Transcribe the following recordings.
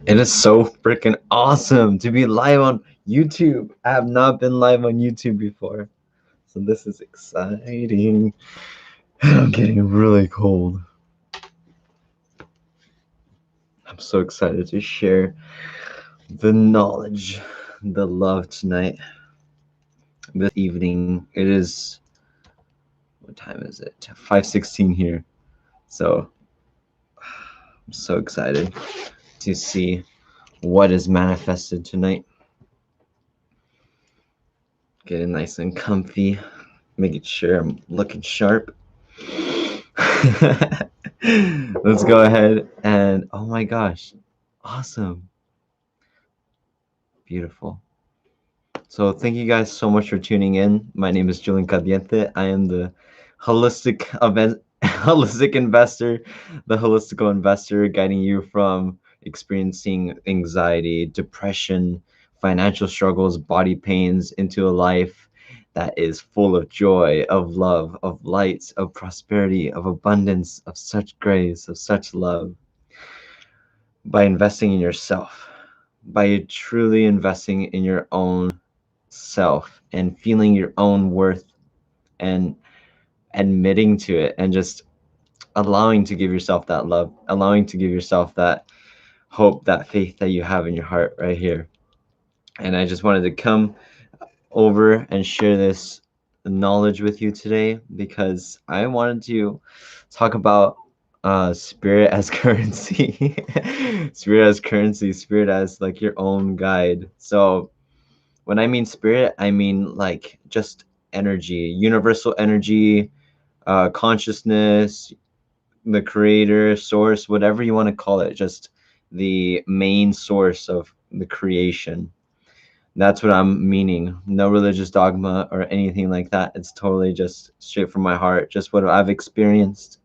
It is so freaking awesome to be live on YouTube. I have not been live on YouTube before, so this is exciting. And I'm getting really cold. I'm so excited to share the knowledge, the love tonight, this evening. It is, what time is it? 5:16 here. So I'm so excited to see what is manifested tonight. Getting nice and comfy, making sure I'm looking sharp. Let's go ahead and, oh my gosh, awesome, beautiful. So thank you guys so much for tuning in. My name is Julian Cadiente. I am the holistic investor, the holistical investor, guiding you from experiencing anxiety, depression, financial struggles, body pains into a life that is full of joy, of love, of light, of prosperity, of abundance, of such grace, of such love. By investing in yourself, by truly investing in your own self and feeling your own worth and admitting to it and just allowing to give yourself that love, allowing to give yourself that hope, that faith that you have in your heart right here. And I just wanted to come over and share this knowledge with you today because I wanted to talk about spirit as currency. Spirit as currency, spirit as like your own guide. So when I mean spirit, I mean like just energy, universal energy, consciousness, the creator, source, whatever you want to call it, just the main source of the creation. That's what I'm meaning. No religious dogma or anything like that. It's totally just straight from my heart, just what I've experienced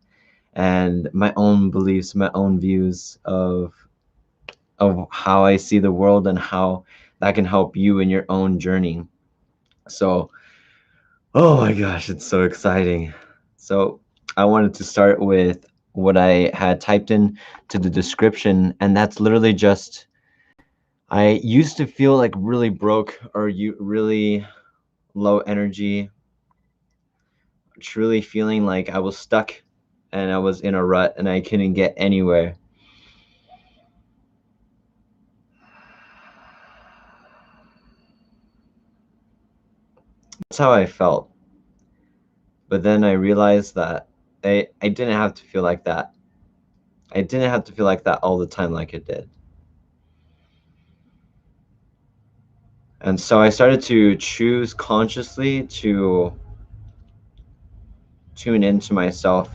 and my own beliefs, my own views of how I see the world and how that can help you in your own journey. So, oh my gosh, it's so exciting. So, I wanted to start with what I had typed in to the description, and that's literally just I used to feel like really broke or you really low energy, truly feeling like I was stuck and I was in a rut and I couldn't get anywhere. That's how I felt. But then I realized that I didn't have to feel like that. I didn't have to feel like that all the time like it did. And so I started to choose consciously to tune into myself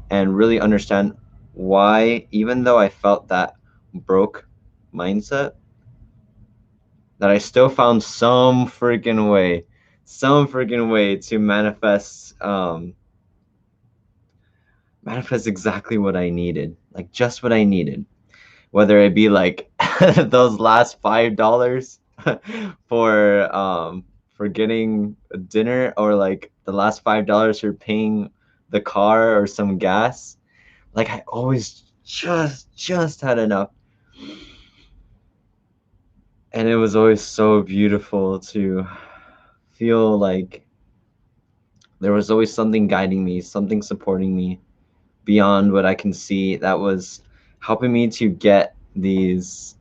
and really understand why, even though I felt that broke mindset, that I still found some freaking way to manifest exactly what I needed, like just what I needed. Whether it be like those last $5 for getting a dinner, or like the last $5 for paying the car or some gas. Like I always just had enough. And it was always so beautiful to feel like there was always something guiding me, something supporting me beyond what I can see, that was helping me to get these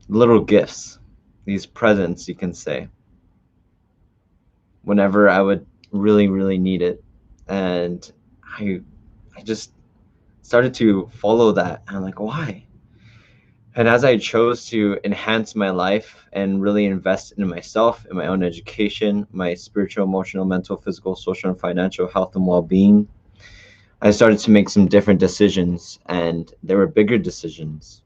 little gifts, these presents, you can say, whenever I would really need it. And I just started to follow that. And I'm like, why? And as I chose to enhance my life and really invest in myself, in my own education, my spiritual, emotional, mental, physical, social, and financial health and well-being, I started to make some different decisions, and there were bigger decisions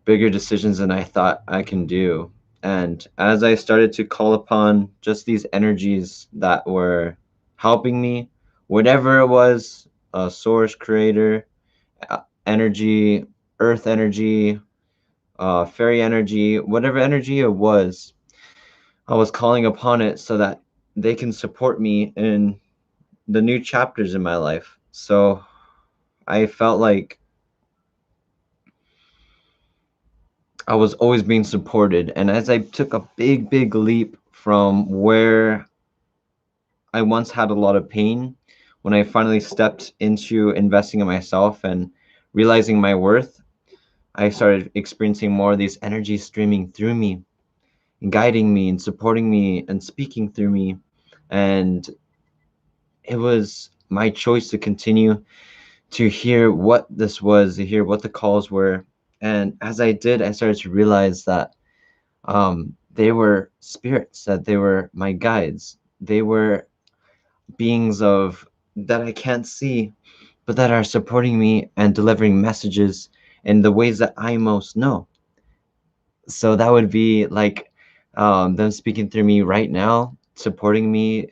than I thought I can do. And as I started to call upon just these energies that were helping me, whatever it was, a source, creator, energy, earth energy, fairy energy, whatever energy it was, I was calling upon it so that they can support me in the new chapters in my life. So I felt like I was always being supported. And as I took a big leap from where I once had a lot of pain, when I finally stepped into investing in myself and realizing my worth, I started experiencing more of these energies streaming through me, and guiding me and supporting me and speaking through me. And it was my choice to continue to hear what this was, to hear what the calls were. And as I did, I started to realize that they were spirits, that they were my guides. They were beings of that I can't see, but that are supporting me and delivering messages in the ways that I most know. So that would be like them speaking through me right now, supporting me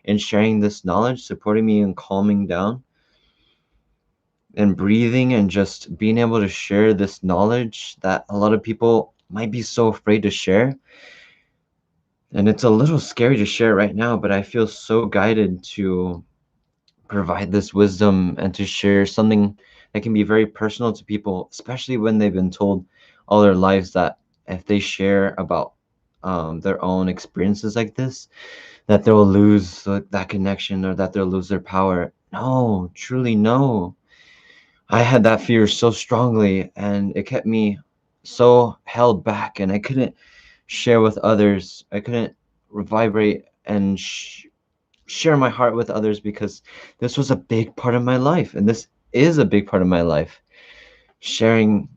in sharing this knowledge, supporting me in calming down and breathing and just being able to share this knowledge that a lot of people might be so afraid to share. And it's a little scary to share right now, but I feel so guided to provide this wisdom and to share something that can be very personal to people, especially when they've been told all their lives that if they share about their own experiences like this, that they'll lose that connection or that they'll lose their power. No, truly no. I had that fear so strongly, and it kept me so held back, and I couldn't share with others. I couldn't vibrate and share my heart with others because this was a big part of my life, and this is a big part of my life. Sharing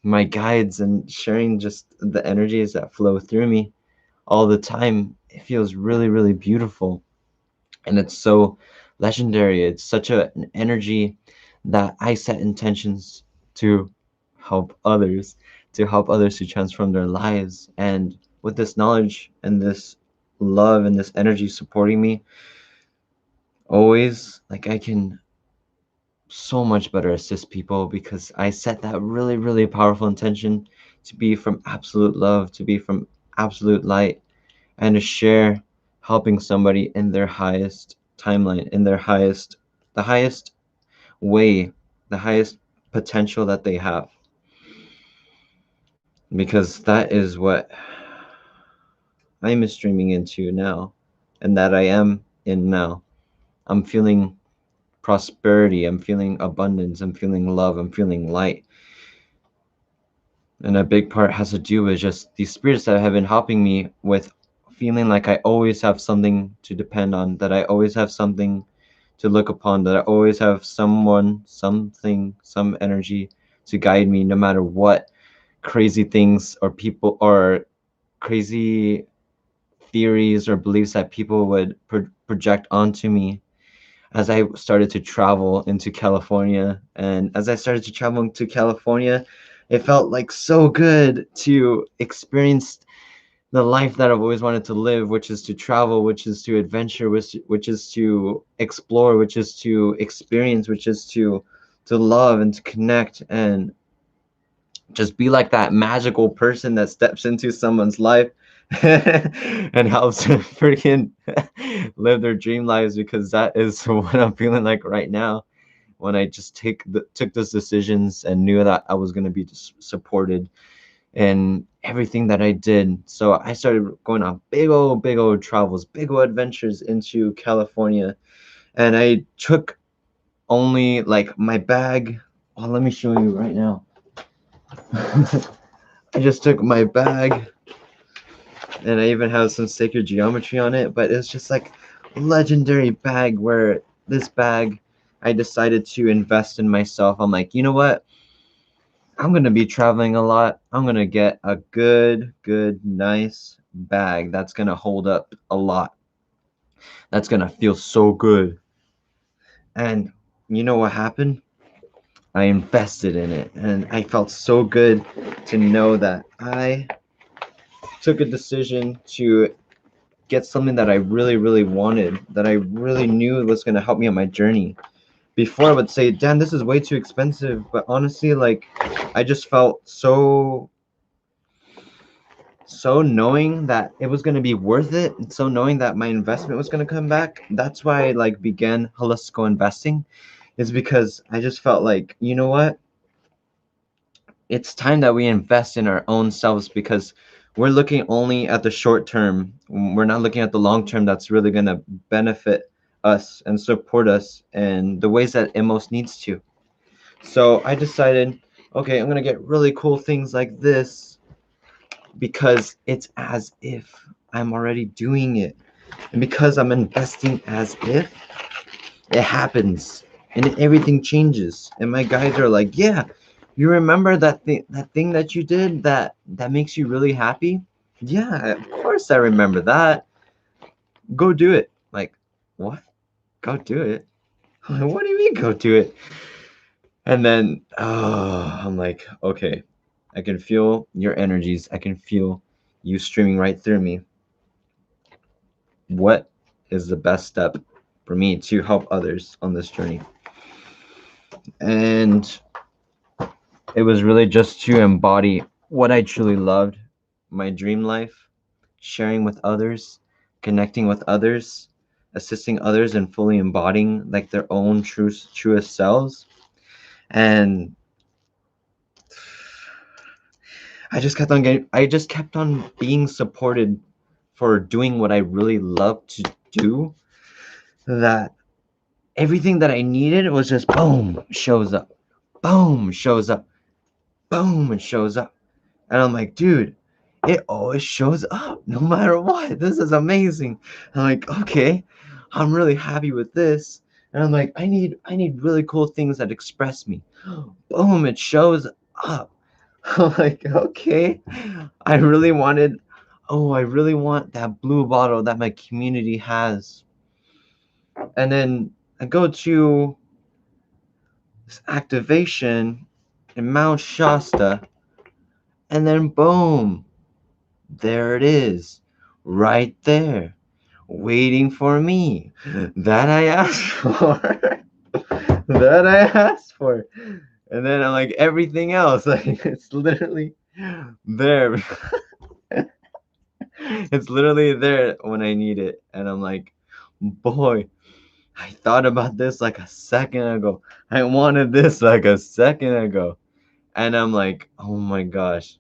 my guides and sharing just the energies that flow through me all the time. It feels really beautiful, and it's so legendary. It's such an energy that I set intentions to help others, to transform their lives. And with this knowledge and this love and this energy supporting me, always, like, I can so much better assist people because I set that really powerful intention to be from absolute love, to be from absolute light, and to share helping somebody in their highest timeline, in the highest way, the highest potential that they have. Because that is what I'm streaming into now, and that I am in now. I'm feeling prosperity, I'm feeling abundance, I'm feeling love, I'm feeling light. And a big part has to do with just these spirits that have been helping me with feeling like I always have something to depend on, that I always have something to look upon, that I always have someone, something, some energy to guide me no matter what crazy things or people or crazy theories or beliefs that people would project onto me. As I started to travel into California, and as I started to travel to California, it felt like so good to experience the life that I've always wanted to live, which is to travel, which is to adventure, which is to explore, which is to experience, which is to love and to connect and just be like that magical person that steps into someone's life and helps them freaking live their dream lives, because that is what I'm feeling like right now when I just took those decisions and knew that I was going to be supported in everything that I did. So I started going on big old travels, big old adventures into California, and I took only like my bag. Oh, let me show you right now. I just took my bag, and I even have some sacred geometry on it, but it's just like a legendary bag where this bag I decided to invest in myself. I'm like, you know what? I'm going to be traveling a lot. I'm going to get a good, nice bag that's going to hold up a lot. That's going to feel so good. And you know what happened? I invested in it, and I felt so good to know that I took a decision to get something that I really wanted, that I really knew was going to help me on my journey. Before I would say, damn, this is way too expensive. But honestly, like, I just felt so So knowing that it was going to be worth it, and so knowing that my investment was going to come back, that's why I like began holistical investing, is because I just felt like, you know what? It's time that we invest in our own selves, because we're looking only at the short term. We're not looking at the long term that's really going to benefit us and support us in the ways that it most needs to. So I decided, okay, I'm going to get really cool things like this because it's as if I'm already doing it. And because I'm investing as if, it happens and everything changes. And my guys are like, yeah, you remember that thing that you did that makes you really happy? Yeah, of course I remember that. Go do it. Like, what? Go do it? What do you mean go do it? And then I'm like, okay, I can feel your energies. I can feel you streaming right through me. What is the best step for me to help others on this journey? And it was really just to embody what I truly loved, my dream life, sharing with others, connecting with others, assisting others in fully embodying like their own truest selves. And I just kept on being supported for doing what I really love to do, that everything that I needed was just boom, shows up. Boom, shows up. Boom, it shows up. And I'm like, dude, it always shows up no matter what. This is amazing. I'm like, okay, I'm really happy with this. And I'm like, I need really cool things that express me. Boom, it shows up. I'm like, okay. I really wanted, I really want that blue bottle that my community has. And then I go to this activation in Mount Shasta, and then boom, there it is, right there, waiting for me. That I asked for. That I asked for. And then I'm like, everything else, like, it's literally there. It's literally there when I need it. And I'm like, boy, I thought about this like a second ago. I wanted this like a second ago. And I'm like, oh my gosh,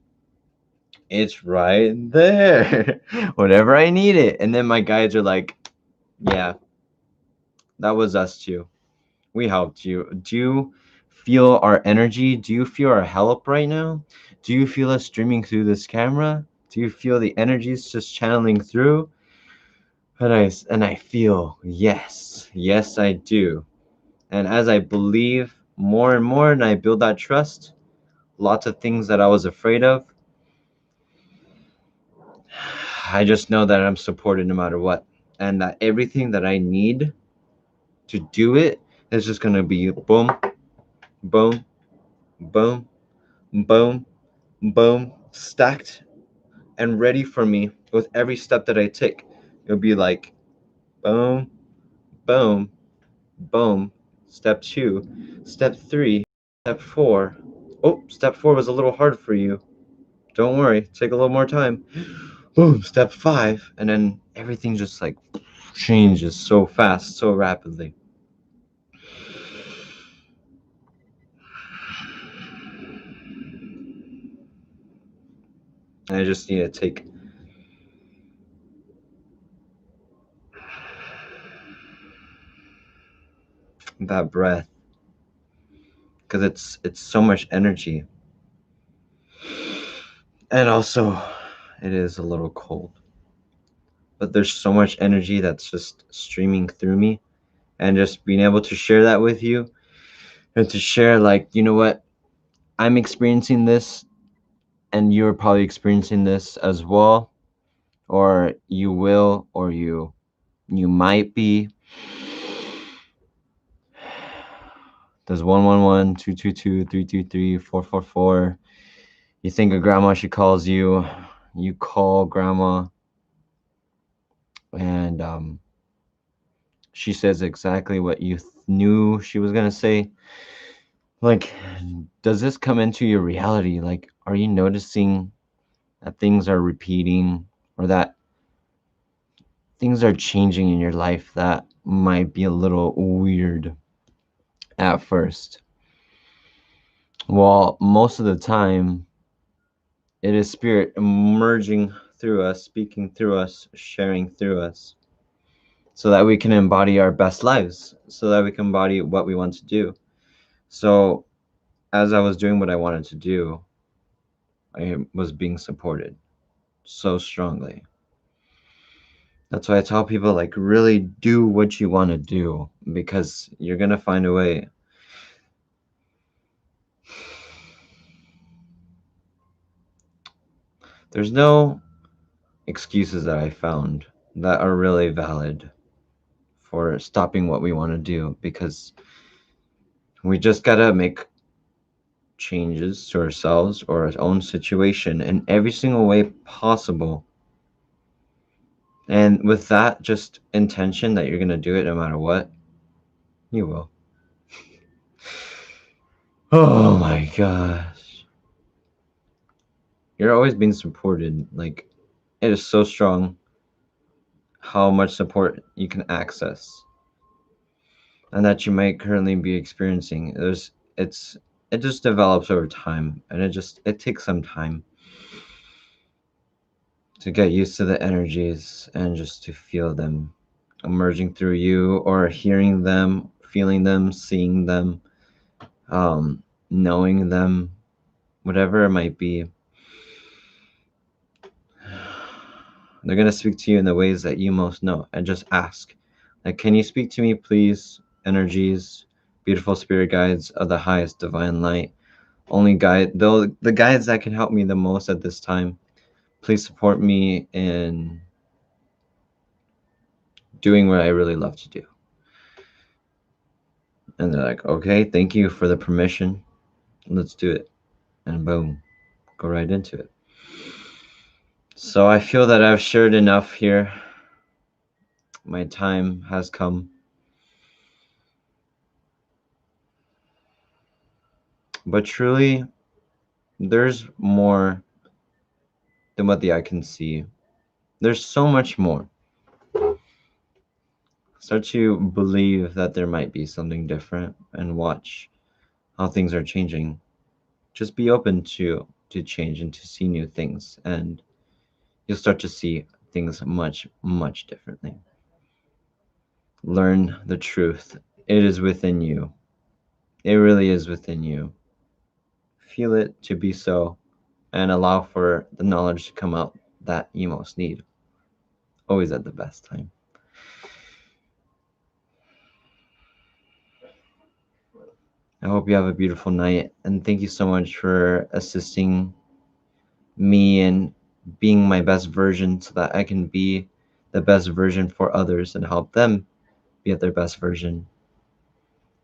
it's right there. Whenever I need it. And then my guides are like, yeah, that was us too. We helped you. Do you feel our energy? Do you feel our help right now? Do you feel us streaming through this camera? Do you feel the energies just channeling through? And I feel, yes, yes, I do. And as I believe more and more and I build that trust, lots of things that I was afraid of, I just know that I'm supported no matter what. And that everything that I need to do it is just going to be boom, boom, boom, boom, boom, stacked and ready for me with every step that I take. It'll be like boom, boom, boom, step 2, step 3, step 4. Oh, step 4 was a little hard for you. Don't worry, take a little more time. Boom, step 5, and then everything just like changes so fast, so rapidly. And I just need to take that breath, because it's so much energy. And also, it is a little cold. But there's so much energy that's just streaming through me, and just being able to share that with you, and to share, like, you know what, I'm experiencing this, and you're probably experiencing this as well, or you will, or you might be. There's 111, 222, 323, 444. You think of grandma, she calls you. You call grandma, and she says exactly what you knew she was gonna say. Like, does this come into your reality? Like, are you noticing that things are repeating, or that things are changing in your life that might be a little weird at first. Well, most of the time, it is Spirit emerging through us, speaking through us, sharing through us, so that we can embody our best lives, so that we can embody what we want to do. So, as I was doing what I wanted to do, I was being supported so strongly. That's why I tell people, like, really do what you want to do, because you're going to find a way. There's no excuses that I found that are really valid for stopping what we want to do, because we just got to make changes to ourselves or our own situation in every single way possible. And with that just intention that you're going to do it no matter what, you will. Oh my gosh. You're always being supported. Like, it is so strong how much support you can access and that you might currently be experiencing. It just develops over time, and it takes some time to get used to the energies and just to feel them emerging through you, or hearing them, feeling them, seeing them, knowing them, whatever it might be. They're going to speak to you in the ways that you most know, and just ask, like, can you speak to me, please? Energies, beautiful spirit guides of the highest divine light, only guide, though the guides that can help me the most at this time, please support me in doing what I really love to do. And they're like, okay, thank you for the permission. Let's do it. And boom, go right into it. So I feel that I've shared enough here. My time has come. But truly, there's more than what the eye can see. There's so much more. Start to believe that there might be something different and watch how things are changing. Just be open to change and to see new things, and you'll start to see things much, much differently. Learn the truth. It is within you. It really is within you. Feel it to be so, and allow for the knowledge to come out that you most need. Always at the best time. I hope you have a beautiful night, and thank you so much for assisting me in being my best version, so that I can be the best version for others and help them be at their best version.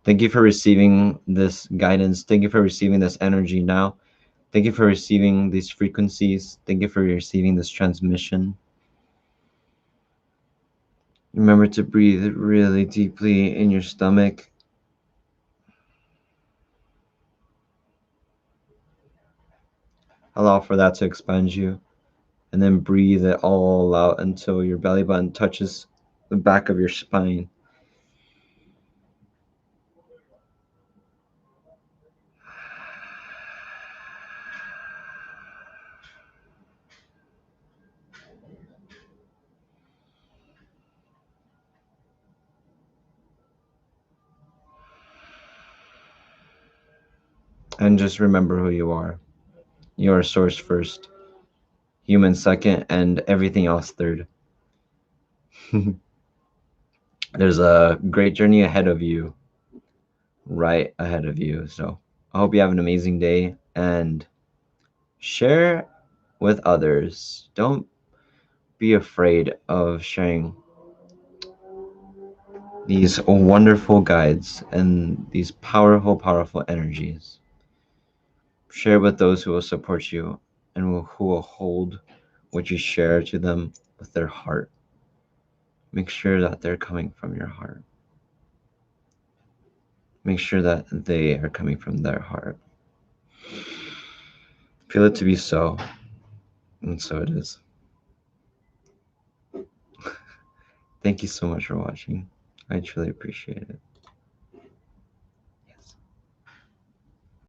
Thank you for receiving this guidance. Thank you for receiving this energy now. Thank you for receiving these frequencies. Thank you for receiving this transmission. Remember to breathe really deeply in your stomach. Allow for that to expand you. And then breathe it all out until your belly button touches the back of your spine. And just remember who you are. You are source first, human second, and everything else third. There's a great journey ahead of you, right ahead of you. So I hope you have an amazing day, and share with others. Don't be afraid of sharing these wonderful guides and these powerful, powerful energies. Share with those who will support you and who will hold what you share to them with their heart. Make sure that they're coming from your heart. Make sure that they are coming from their heart. Feel it to be so. And so it is. Thank you so much for watching. I truly appreciate it.